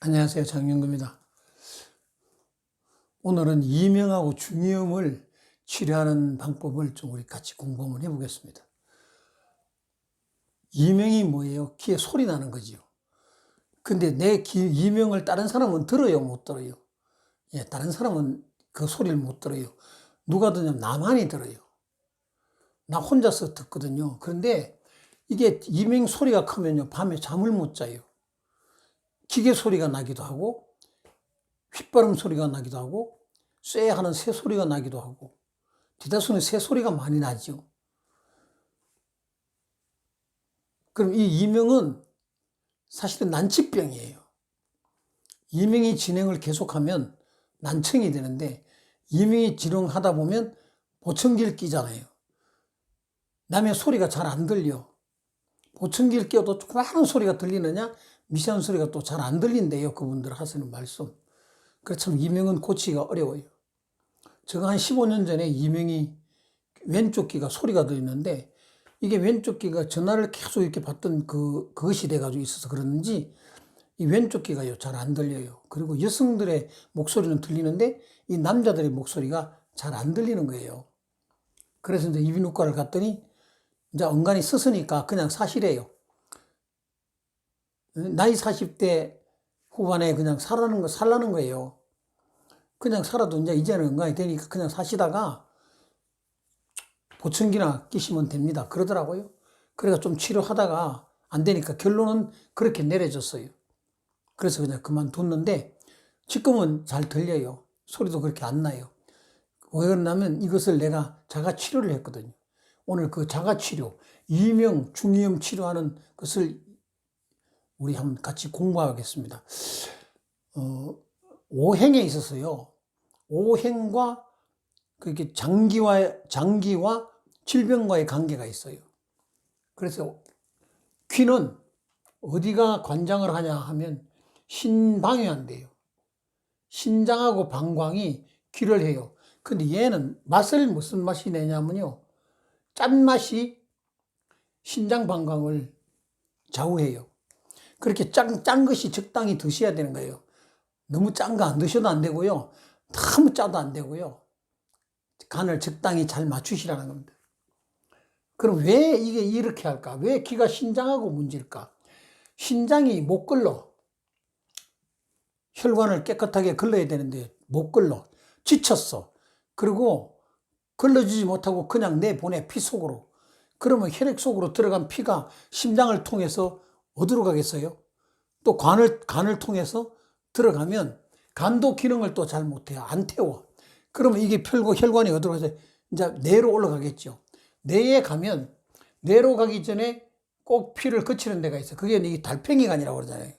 안녕하세요. 장영구입니다. 오늘은 이명하고 중이염을 치료하는 방법을 좀 우리 같이 공부 한번 해보겠습니다. 이명이 뭐예요? 귀에 소리 나는 거지요. 근데 내 이명을 다른 사람은 들어요? 못 들어요? 예, 다른 사람은 그 소리를 못 들어요. 누가 듣냐면 나만이 들어요. 나 혼자서 듣거든요. 그런데 이게 이명 소리가 크면요, 밤에 잠을 못 자요. 기계 소리가 나기도 하고, 휘바람 소리가 나기도 하고, 쇠하는 새 소리가 나기도 하고, 대다수는 새 소리가 많이 나죠. 그럼 이 이명은 사실은 난치병이에요. 이명이 진행을 계속하면 난청이 되는데, 이명이 진행하다 보면 보청기를 끼잖아요. 남의 소리가 잘 안 들려. 보청기를 끼워도 조그마한 소리가 들리느냐, 미세한 소리가 또 잘 안 들린대요. 그분들 하시는 말씀. 그래서 참 이명은 고치기가 어려워요. 제가 한 15년 전에 이명이 왼쪽 귀가 소리가 들리는데, 이게 왼쪽 귀가 전화를 계속 이렇게 받던 그것이 돼가지고 있어서 그러는지 이 왼쪽 귀가요 잘 안 들려요. 그리고 여성들의 목소리는 들리는데 이 남자들의 목소리가 잘 안 들리는 거예요. 그래서 이제 이비인후과를 갔더니 이제 언간이 썼으니까 그냥 사시래요. 나이 40대 후반에 그냥 살라는 거예요. 그냥 살아도 이제는 언간이 되니까 그냥 사시다가 보청기나 끼시면 됩니다. 그러더라고요. 그래서 좀 치료하다가 안 되니까 결론은 그렇게 내려졌어요. 그래서 그냥 그만뒀는데 지금은 잘 들려요. 소리도 그렇게 안 나요. 왜 그러냐면 이것을 내가 자가치료를 했거든요. 오늘 그 자가치료, 이명, 중이염 치료하는 것을 우리 한번 같이 공부하겠습니다. 오행에 있어서요. 오행과 그렇게 장기와 질병과의 관계가 있어요. 그래서 귀는 어디가 관장을 하냐 하면 신방에 한대요. 신장하고 방광이 귀를 해요. 근데 얘는 맛을 무슨 맛이 내냐면요. 짠맛이 신장 방광을 좌우해요. 그렇게 짠 것이 적당히 드셔야 되는 거예요. 너무 짠 거 안 드셔도 안 되고요. 너무 짜도 안 되고요. 간을 적당히 잘 맞추시라는 겁니다. 그럼 왜 이게 이렇게 할까? 왜 귀가 신장하고 문제일까? 신장이 못 걸러. 혈관을 깨끗하게 걸러야 되는데 못 걸러. 지쳤어. 그리고 걸러주지 못하고 그냥 내보내, 피 속으로. 그러면 혈액 속으로 들어간 피가 심장을 통해서 어디로 가겠어요? 또 간을 통해서 들어가면 간도 기능을 또 잘 못해요. 안 태워. 그러면 이게 펴고 혈관이 어디로 가서 이제 뇌로 올라가겠죠. 뇌에 가면 뇌로 가기 전에 꼭 피를 거치는 데가 있어요. 그게 이 달팽이관이라고 그러잖아요.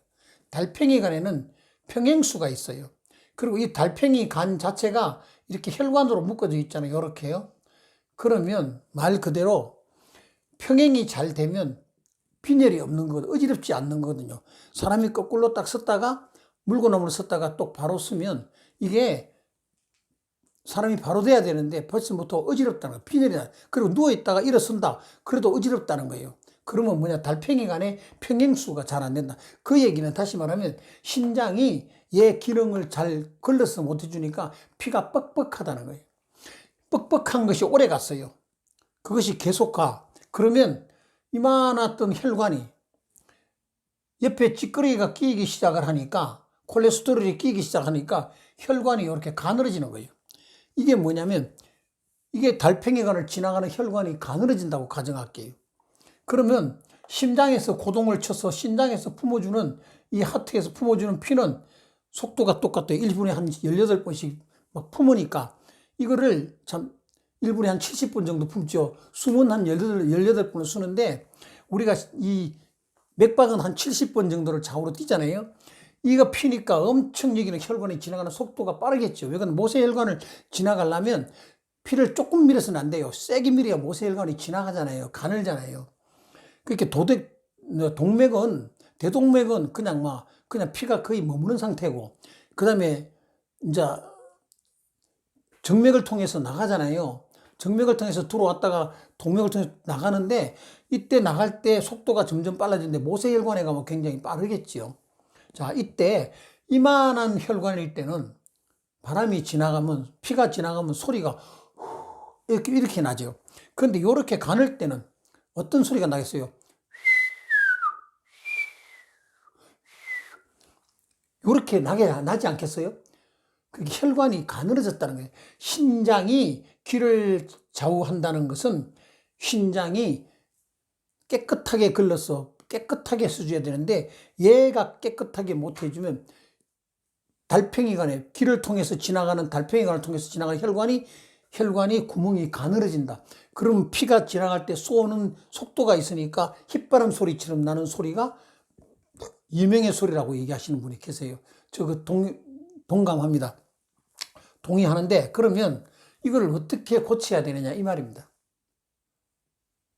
달팽이관에는 평행수가 있어요. 그리고 이 달팽이 간 자체가 이렇게 혈관으로 묶어져 있잖아요. 이렇게요. 그러면 말 그대로 평행이 잘 되면 빈혈이 없는 거거든요. 어지럽지 않는 거거든요. 사람이 거꾸로 딱 섰다가 물구나무를 섰다가 또 바로 서면 이게 사람이 바로 돼야 되는데 벌써부터 어지럽다는 거예요. 빈혈이 나. 그리고 누워있다가 일어선다. 그래도 어지럽다는 거예요. 그러면 뭐냐, 달팽이 간에 평행수가 잘 안 된다. 그 얘기는 다시 말하면 신장이 얘 기능을 잘 걸러서 못 해주니까 피가 뻑뻑하다는 거예요. 뻑뻑한 것이 오래 갔어요. 그것이 계속 가. 그러면 이만했던 혈관이 옆에 찌꺼기가 끼기 시작을 하니까, 콜레스테롤이 끼기 시작하니까 혈관이 이렇게 가늘어지는 거예요. 이게 뭐냐면 이게 달팽이관을 지나가는 혈관이 가늘어진다고 가정할게요. 그러면 심장에서 고동을 쳐서 신장에서 품어주는, 이 하트에서 품어주는 피는 속도가 똑같아요. 1분에 한 18번씩 막 품으니까 이거를 참 1분에 한 70번 정도 품죠. 숨은 한 18번을 쓰는데 우리가 이 맥박은 한 70번 정도를 좌우로 뛰잖아요. 이거 피니까 엄청 여기는 혈관이 지나가는 속도가 빠르겠죠. 왜냐면 모세혈관을 지나가려면 피를 조금 밀어서는 안 돼요. 세게 밀어야 모세혈관이 지나가잖아요. 가늘잖아요. 그렇게 대동맥은 그냥 피가 거의 머무는 상태고, 그 다음에 이제 정맥을 통해서 나가잖아요. 정맥을 통해서 들어왔다가 동맥을 통해서 나가는데, 이때 나갈 때 속도가 점점 빨라지는데 모세혈관에 가면 굉장히 빠르겠죠. 자, 이때 이만한 혈관일 때는 바람이 지나가면, 피가 지나가면 소리가 이렇게 나죠. 그런데 이렇게 가늘 때는 어떤 소리가 나겠어요? 이렇게 나지 않겠어요? 그게 혈관이 가늘어졌다는 거예요. 신장이 귀를 좌우한다는 것은 신장이 깨끗하게 걸러서 깨끗하게 해줘야 되는데 얘가 깨끗하게 못 해주면 달팽이관에 귀를 통해서 지나가는 달팽이관을 통해서 지나가는 혈관이 구멍이 가늘어진다. 그러면 피가 지나갈 때 쏘는 속도가 있으니까 휘바람 소리처럼 나는 소리가 이명의 소리라고 얘기하시는 분이 계세요. 저 동감합니다. 동의하는데 그러면 이걸 어떻게 고쳐야 되느냐 이 말입니다.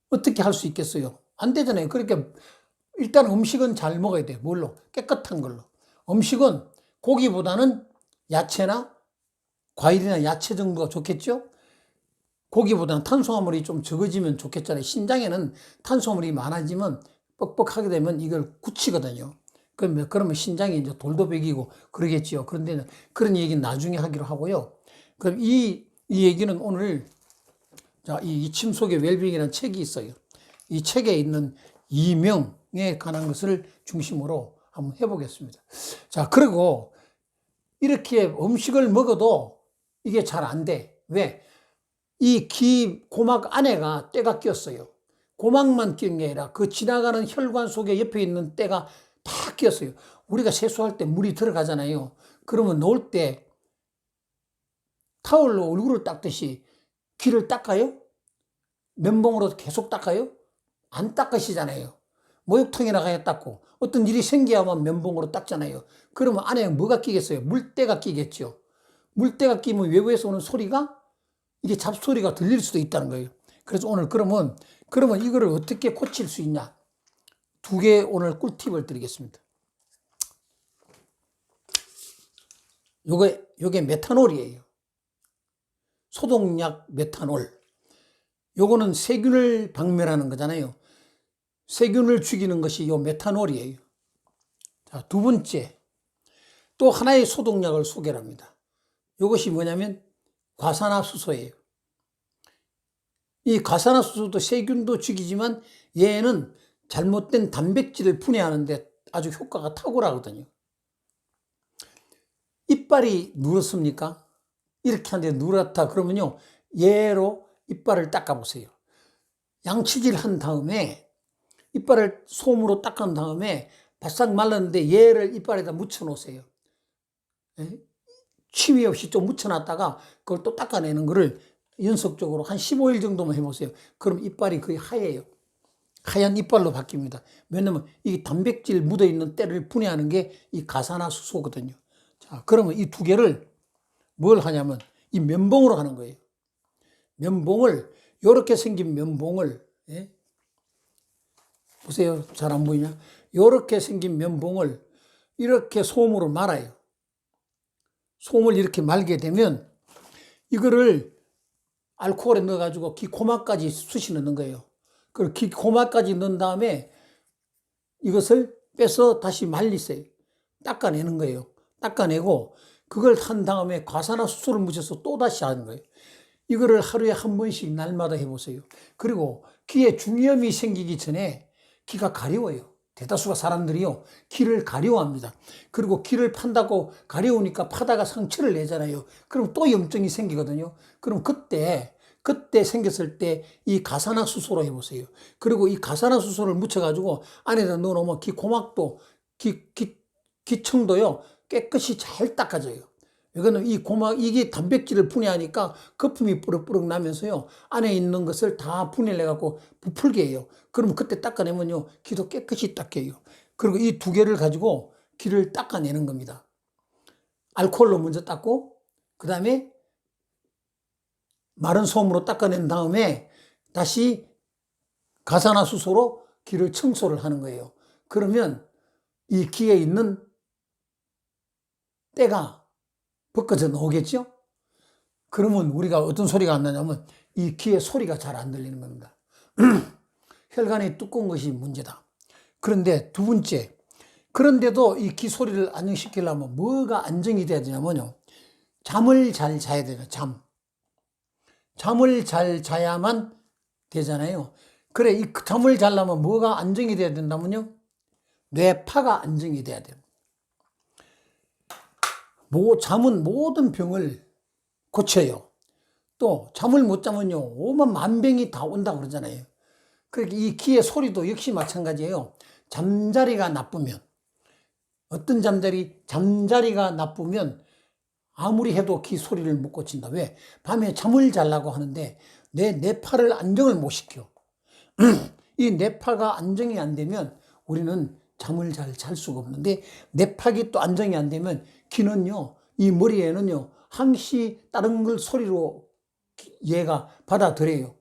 어떻게 할 수 있겠어요? 안 되잖아요. 그러니까 일단 음식은 잘 먹어야 돼. 뭘로? 깨끗한 걸로. 음식은 고기보다는 야채나 과일이나 야채 정도가 좋겠죠? 고기보다는 탄수화물이 좀 적어지면 좋겠잖아요. 신장에는 탄수화물이 많아지면 뻑뻑하게 되면 이걸 굳히거든요. 그러면 신장이 이제 돌도 배기고 그러겠지요. 그런데 그런 얘기는 나중에 하기로 하고요. 그럼 이 얘기는 오늘 자, 이 침속의 웰빙이라는 책이 있어요. 이 책에 있는 이명에 관한 것을 중심으로 한번 해보겠습니다. 자, 그리고 이렇게 음식을 먹어도 이게 잘 안 돼. 왜? 이 귀 고막 안에가 때가 꼈어요. 고막만 낀 게 아니라 그 지나가는 혈관 속에 옆에 있는 때가 다 꼈어요. 우리가 세수할 때 물이 들어가잖아요. 그러면 놓을 때 타월로 얼굴을 닦듯이 귀를 닦아요? 면봉으로 계속 닦아요? 안 닦으시잖아요. 목욕탕에 나가야 닦고 어떤 일이 생겨야만 면봉으로 닦잖아요. 그러면 안에 뭐가 끼겠어요? 물때가 끼겠죠. 물때가 끼면 외부에서 오는 소리가 이게 잡소리가 들릴 수도 있다는 거예요. 그래서 오늘 그러면 이거를 어떻게 고칠 수 있냐? 두 개 오늘 꿀팁을 드리겠습니다. 요게 메탄올이에요. 소독약 메탄올. 요거는 세균을 박멸하는 거잖아요. 세균을 죽이는 것이 요 메탄올이에요. 자, 두 번째, 또 하나의 소독약을 소개를 합니다. 이것이 뭐냐면 과산화수소예요. 이 과산화수소도 세균도 죽이지만 얘는 잘못된 단백질을 분해하는데 아주 효과가 탁월하거든요. 이빨이 누렇습니까? 이렇게 하는데 누렇다 그러면요, 얘로 이빨을 닦아보세요. 양치질 한 다음에 이빨을 솜으로 닦은 다음에 바싹 말랐는데 얘를 이빨에다 묻혀 놓으세요. 취미 없이 좀 묻혀놨다가 그걸 또 닦아내는 거를 연속적으로 한 15일 정도만 해보세요. 그럼 이빨이 거의 하얘요. 하얀 이빨로 바뀝니다. 왜냐면 이 단백질 묻어있는 때를 분해하는 게 이 가산화수소거든요. 자, 그러면 이 두 개를 뭘 하냐면 이 면봉으로 하는 거예요. 면봉을, 요렇게 생긴 면봉을, 보세요. 잘 안 보이냐? 요렇게 생긴 면봉을 이렇게 솜으로 말아요. 솜을 이렇게 말게 되면 이거를 알코올에 넣어가지고 귀 고막까지 쑤시 넣는 거예요. 그리고 귀 고막까지 넣은 다음에 이것을 빼서 다시 말리세요. 닦아내는 거예요. 닦아내고 그걸 한 다음에 과산화수소를 묻혀서 또 다시 하는 거예요. 이거를 하루에 한 번씩 날마다 해보세요. 그리고 귀에 중이염이 생기기 전에 귀가 가려워요. 대다수가 사람들이요, 귀를 가려워합니다. 그리고 귀를 판다고 가려우니까 파다가 상처를 내잖아요. 그럼 또 염증이 생기거든요. 그럼 그때 생겼을 때 이 가산화수소로 해보세요. 그리고 이 가산화수소를 묻혀가지고 안에다 넣어놓으면 귀 고막도, 귀청도요, 깨끗이 잘 닦아져요. 이거는 이 고막, 이게 단백질을 분해하니까 거품이 뿌럭뿌럭 나면서요, 안에 있는 것을 다 분해를 해갖고 부풀게 해요. 그러면 그때 닦아내면요, 귀도 깨끗이 닦여요. 그리고 이 두 개를 가지고 귀를 닦아내는 겁니다. 알코올로 먼저 닦고, 그 다음에 마른 솜으로 닦아낸 다음에 다시 가산화수소로 귀를 청소를 하는 거예요. 그러면 이 귀에 있는 때가 벗겨져 나오겠죠? 그러면 우리가 어떤 소리가 안 나냐면 이 귀에 소리가 잘 안 들리는 겁니다. 혈관이 두꺼운 것이 문제다. 그런데 두 번째, 그런데도 이 귀 소리를 안정시키려면 뭐가 안정이 돼야 되냐면요. 잠을 잘 자야 돼요. 잠을 잘 자야만 되잖아요. 그래, 이 잠을 자려면 뭐가 안정이 돼야 된다면요. 뇌파가 안정이 돼야 돼요. 잠은 모든 병을 고쳐요. 또 잠을 못 자면요, 오만 만병이 다 온다고 그러잖아요. 그러니까 이 귀의 소리도 역시 마찬가지예요. 잠자리가 나쁘면, 어떤 잠자리가 나쁘면 아무리 해도 귀 소리를 못 고친다. 왜? 밤에 잠을 자려고 하는데 내 뇌파를 안정을 못 시켜. 이 뇌파가 안정이 안 되면 우리는 잠을 잘 잘 수가 없는데, 뇌파기 또 안정이 안 되면 귀는요, 이 머리에는요, 항시 다른 걸 소리로 얘가 받아들여요.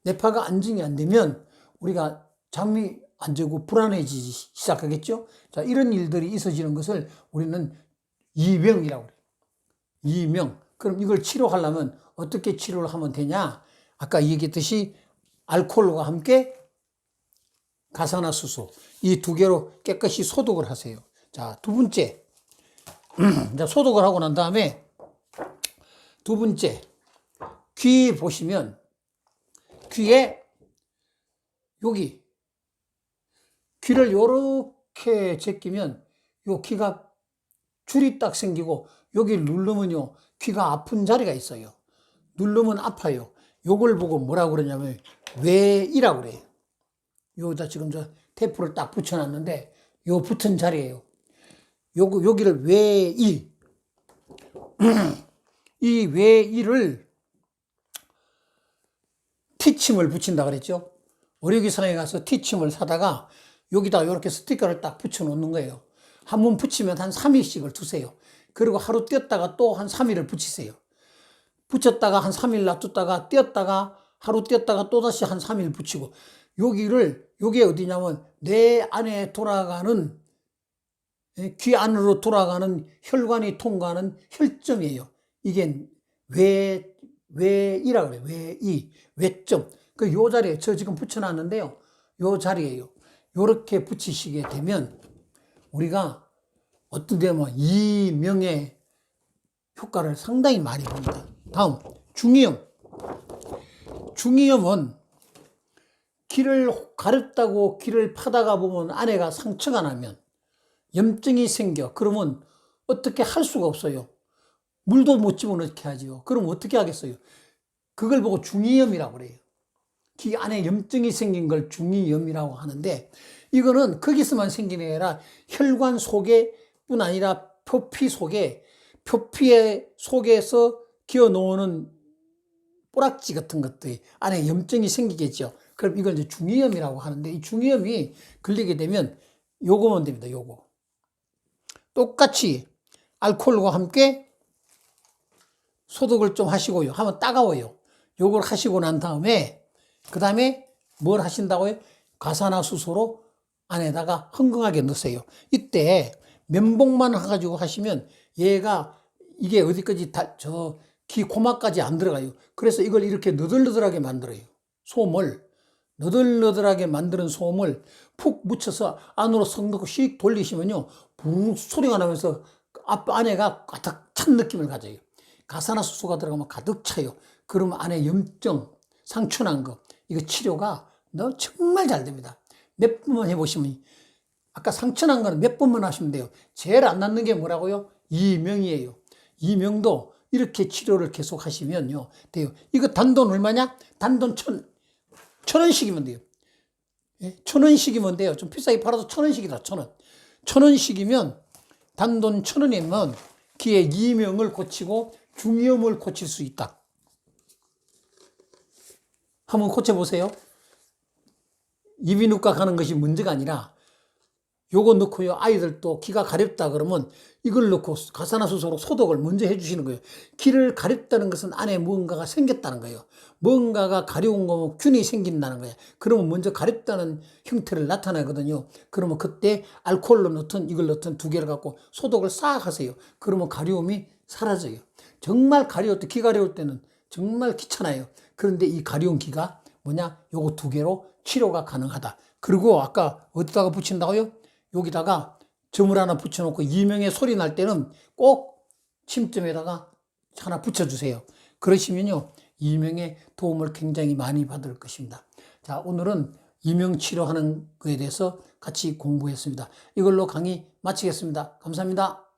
뇌파가 안정이 안 되면 우리가 잠이 안 자고 불안해지기 시작하겠죠. 자, 이런 일들이 있어지는 것을 우리는 이명이라고 그래요. 이명. 그럼 이걸 치료하려면 어떻게 치료를 하면 되냐? 아까 얘기했듯이 알코올과 함께 가산화수소, 이 두 개로 깨끗이 소독을 하세요. 자, 두 번째. 자, 소독을 하고 난 다음에 두 번째. 귀 보시면 귀에 여기 귀를 요렇게 제끼면 요 귀가 줄이 딱 생기고 여기 누르면요, 귀가 아픈 자리가 있어요. 누르면 아파요. 요걸 보고 뭐라고 그러냐면 외이라고 그래요. 여기다 지금 저 테이프를 딱 붙여놨는데 요 붙은 자리예요. 여기를 외이. 이 외이를 티침을 붙인다 그랬죠. 의료기사에 가서 티침을 사다가 여기다 이렇게 스티커를 딱 붙여 놓는 거예요. 한 번 붙이면 한 3일씩을 두세요. 그리고 하루 띄었다가 또 한 3일을 붙이세요. 붙였다가 한 3일 놔뒀다가 띄었다가 하루 띄었다가 또다시 한 3일 붙이고, 요게 어디냐면 뇌 안에 돌아가는, 귀 안으로 돌아가는 혈관이 통과하는 혈점이에요. 이게 외이라고 그래요. 외점. 요 자리에 저 지금 붙여놨는데요. 요 자리에요. 요렇게 붙이시게 되면 우리가 어떤 데면 이명의 효과를 상당히 많이 봅니다. 다음, 중이염. 중이염은 귀를 가렵다고 귀를 파다가 보면 안에가 상처가 나면, 염증이 생겨. 그러면 어떻게 할 수가 없어요. 물도 못 집어넣게 하지요. 그럼 어떻게 하겠어요? 그걸 보고 중이염이라고 그래요. 귀 안에 염증이 생긴 걸 중이염이라고 하는데, 이거는 거기서만 생기는 게 아니라 혈관 속에뿐 아니라 표피 속에서 기어 놓는 뿌락지 같은 것들이 안에 염증이 생기겠죠. 그럼 이걸 이제 중이염이라고 하는데, 이 중이염이 걸리게 되면 요거면 됩니다. 요거. 똑같이 알코올과 함께 소독을 좀 하시고요. 하면 따가워요. 요걸 하시고 난 다음에, 그 다음에 뭘 하신다고요? 가산화수소로 안에다가 흥건하게 넣으세요. 이때 면봉만 해가지고 하시면 얘가 이게 어디까지 귀 고막까지 안 들어가요. 그래서 이걸 이렇게 너덜너덜하게 만들어요. 너덜너덜하게 만드는 솜을 푹 묻혀서 안으로 석 넣고 씩 돌리시면요, 붕 소리가 나면서 안에가 가득 찬 느낌을 가져요. 가산화수소가 들어가면 가득 차요. 그러면 안에 염증, 상처 난 거, 이거 치료가 정말 잘 됩니다. 몇 번만 해보시면, 아까 상처 난 거는 몇 번만 하시면 돼요. 제일 안 낫는 게 뭐라고요? 이명이에요. 이명도 이렇게 치료를 계속 하시면요, 돼요. 이거 단돈 얼마냐? 단돈 1,000원씩이면 돼요. 예? 1,000원씩이면 돼요. 좀 비싸게 팔아도 1,000원씩이다. 1,000원. 1,000원씩이면 단돈 1,000원이면 귀의 이명을 고치고 중이염을 고칠 수 있다. 한번 고쳐보세요. 이비인후과 가는 것이 문제가 아니라 요거 넣고요, 아이들도 귀가 가렵다 그러면 이걸 넣고 가산화수소로 소독을 먼저 해주시는 거예요. 귀를 가렵다는 것은 안에 무언가가 생겼다는 거예요. 뭔가가 가려운 거면 균이 생긴다는 거예요. 그러면 먼저 가렵다는 형태를 나타내거든요. 그러면 그때 알코올로 넣든 이걸 넣든 두 개를 갖고 소독을 싹 하세요. 그러면 가려움이 사라져요. 정말 귀 가려울 때는 정말 귀찮아요. 그런데 이 가려운 귀가 뭐냐? 요거 두 개로 치료가 가능하다. 그리고 아까 어디다가 붙인다고요? 여기다가 점을 하나 붙여놓고 이명에 소리 날 때는 꼭 침점에다가 하나 붙여주세요. 그러시면요, 이명의 도움을 굉장히 많이 받을 것입니다. 자, 오늘은 이명 치료하는 거에 대해서 같이 공부했습니다. 이걸로 강의 마치겠습니다. 감사합니다.